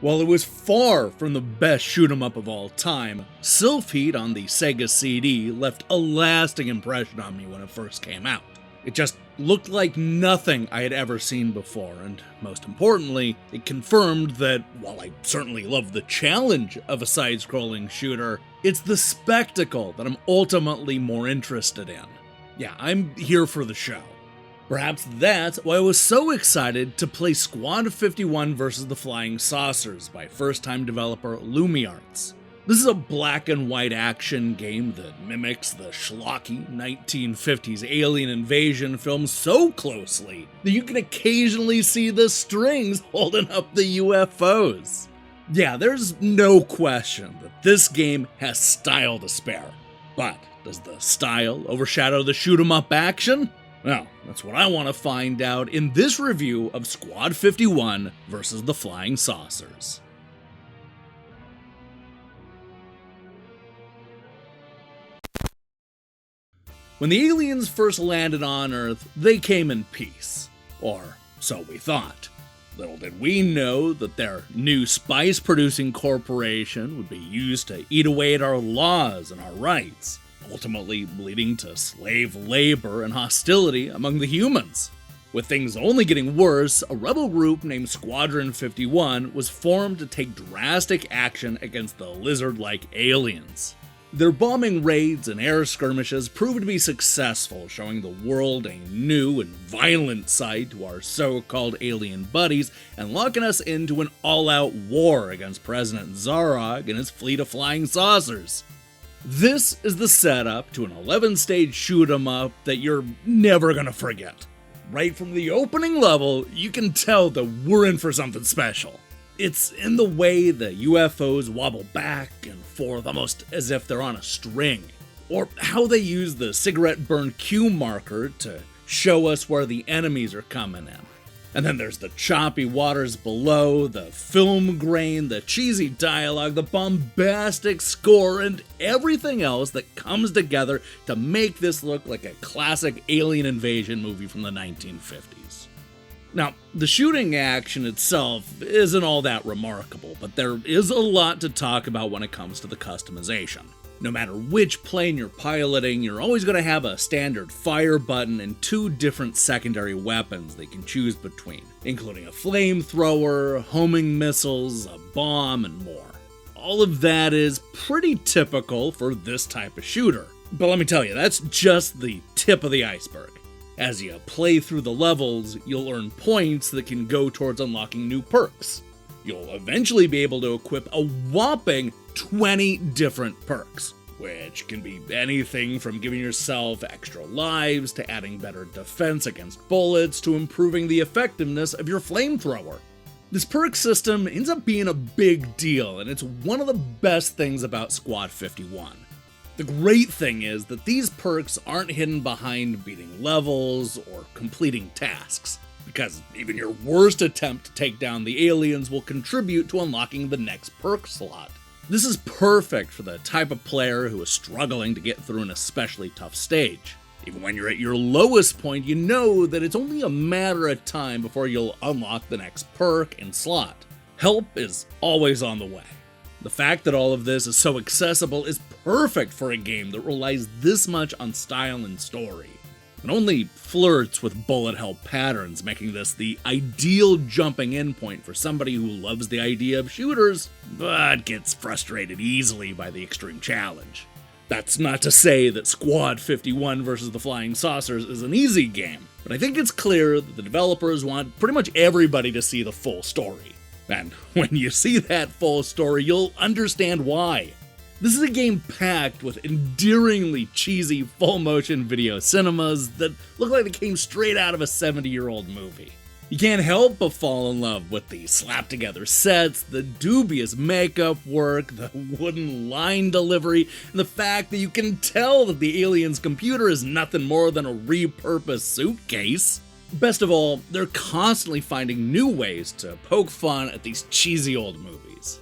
While it was far from the best shoot 'em up of all time, Sylph Heat on the Sega CD left a lasting impression on me when it first came out. It just looked like nothing I had ever seen before, and most importantly, it confirmed that while I certainly love the challenge of a side-scrolling shooter, it's the spectacle that I'm ultimately more interested in. Yeah, I'm here for the show. Perhaps that's why I was so excited to play Squad 51 vs. the Flying Saucers by first-time developer LumiArts. This is a black and white action game that mimics the schlocky 1950s alien invasion film so closely that you can occasionally see the strings holding up the UFOs. Yeah, there's no question that this game has style to spare. But does the style overshadow the shoot-'em-up action? Well, that's what I want to find out in this review of Squad 51 vs. the Flying Saucers. When the aliens first landed on Earth, they came in peace. Or so we thought. Little did we know that their new spice-producing corporation would be used to eat away at our laws and our rights, ultimately leading to slave labor and hostility among the humans. With things only getting worse, a rebel group named Squadron 51 was formed to take drastic action against the lizard-like aliens. Their bombing raids and air skirmishes proved to be successful, showing the world a new and violent side to our so-called alien buddies and locking us into an all-out war against President Zarog and his fleet of flying saucers. This is the setup to an 11-stage shoot-'em-up that you're never gonna forget. Right from the opening level, you can tell that we're in for something special. It's in the way the UFOs wobble back and forth almost as if they're on a string, or how they use the cigarette burn cue marker to show us where the enemies are coming in. And then there's the choppy waters below, the film grain, the cheesy dialogue, the bombastic score, and everything else that comes together to make this look like a classic alien invasion movie from the 1950s. Now, the shooting action itself isn't all that remarkable, but there is a lot to talk about when it comes to the customization. No matter which plane you're piloting, you're always going to have a standard fire button and two different secondary weapons they can choose between, including a flamethrower, homing missiles, a bomb, and more. All of that is pretty typical for this type of shooter. But let me tell you, that's just the tip of the iceberg. As you play through the levels, you'll earn points that can go towards unlocking new perks. You'll eventually be able to equip a whopping 20 different perks, which can be anything from giving yourself extra lives to adding better defense against bullets to improving the effectiveness of your flamethrower. This perk system ends up being a big deal, and it's one of the best things about Squad 51. The great thing is that these perks aren't hidden behind beating levels or completing tasks, because even your worst attempt to take down the aliens will contribute to unlocking the next perk slot. This is perfect for the type of player who is struggling to get through an especially tough stage. Even when you're at your lowest point, you know that it's only a matter of time before you'll unlock the next perk and slot. Help is always on the way. The fact that all of this is so accessible is perfect for a game that relies this much on style and story. It only flirts with bullet hell patterns, making this the ideal jumping in point for somebody who loves the idea of shooters, but gets frustrated easily by the extreme challenge. That's not to say that Squad 51 vs. the Flying Saucers is an easy game, but I think it's clear that the developers want pretty much everybody to see the full story. And when you see that full story, you'll understand why. This is a game packed with endearingly cheesy full-motion video cinemas that look like they came straight out of a 70-year-old movie. You can't help but fall in love with the slapped-together sets, the dubious makeup work, the wooden line delivery, and the fact that you can tell that the alien's computer is nothing more than a repurposed suitcase. Best of all, they're constantly finding new ways to poke fun at these cheesy old movies.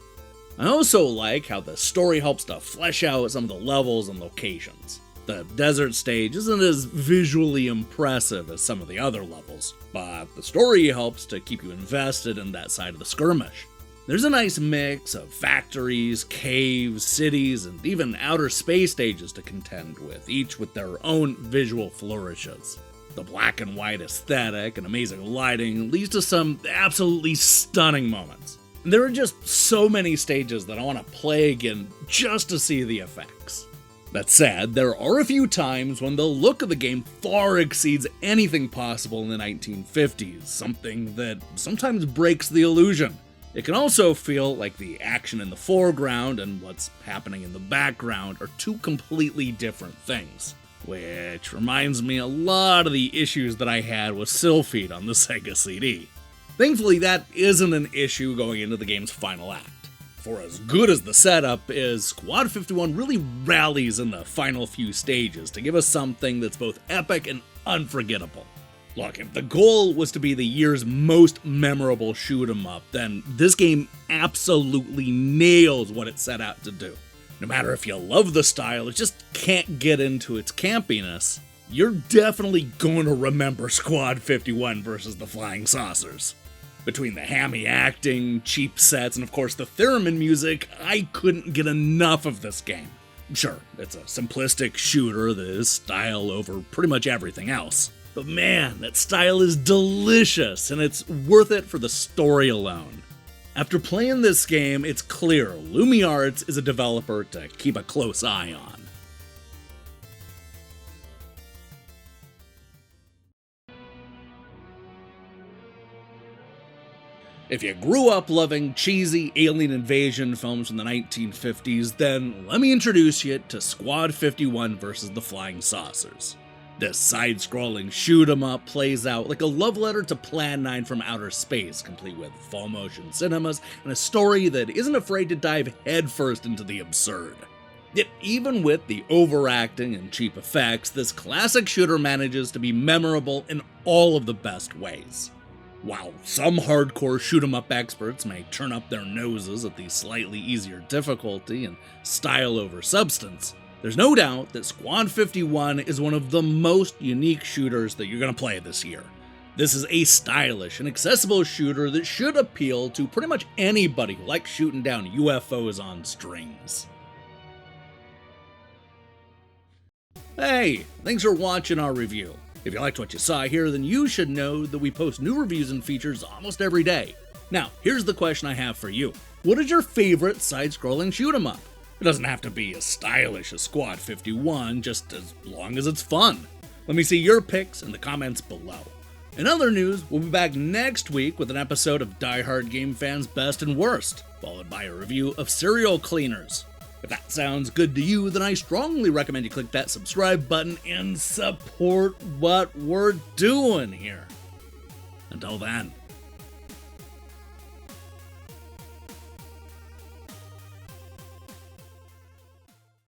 I also like how the story helps to flesh out some of the levels and locations. The desert stage isn't as visually impressive as some of the other levels, but the story helps to keep you invested in that side of the skirmish. There's a nice mix of factories, caves, cities, and even outer space stages to contend with, each with their own visual flourishes. The black and white aesthetic and amazing lighting leads to some absolutely stunning moments. And there are just so many stages that I want to play again just to see the effects. That said, there are a few times when the look of the game far exceeds anything possible in the 1950s, something that sometimes breaks the illusion. It can also feel like the action in the foreground and what's happening in the background are two completely different things, which reminds me a lot of the issues that I had with Sylphid on the Sega CD. Thankfully, that isn't an issue going into the game's final act. For as good as the setup is, Squad 51 really rallies in the final few stages to give us something that's both epic and unforgettable. Look, if the goal was to be the year's most memorable shoot 'em up, then this game absolutely nails what it set out to do. No matter if you love the style or just can't get into its campiness, you're definitely going to remember Squad 51 versus the Flying Saucers. Between the hammy acting, cheap sets, and of course the theremin music, I couldn't get enough of this game. Sure, it's a simplistic shooter that is style over pretty much everything else. But man, that style is delicious, and it's worth it for the story alone. After playing this game, it's clear LumiArts is a developer to keep a close eye on. If you grew up loving cheesy alien invasion films from the 1950s, then let me introduce you to Squad 51 versus the Flying Saucers. This side-scrolling shoot-em-up plays out like a love letter to Plan 9 from outer space, complete with full-motion cinemas and a story that isn't afraid to dive headfirst into the absurd. Yet even with the overacting and cheap effects, this classic shooter manages to be memorable in all of the best ways. While some hardcore shoot-em-up experts may turn up their noses at the slightly easier difficulty and style over substance, there's no doubt that Squad 51 is one of the most unique shooters that you're going to play this year. This is a stylish and accessible shooter that should appeal to pretty much anybody who likes shooting down UFOs on strings. Hey, thanks for watching our review. If you liked what you saw here, then you should know that we post new reviews and features almost every day. Now, here's the question I have for you. What is your favorite side-scrolling shoot-em-up? It doesn't have to be as stylish as Squad 51, just as long as it's fun. Let me see your picks in the comments below. In other news, we'll be back next week with an episode of Die Hard Game Fans' Best and Worst, followed by a review of Serial Cleaners. If that sounds good to you, then I strongly recommend you click that subscribe button and support what we're doing here. Until then.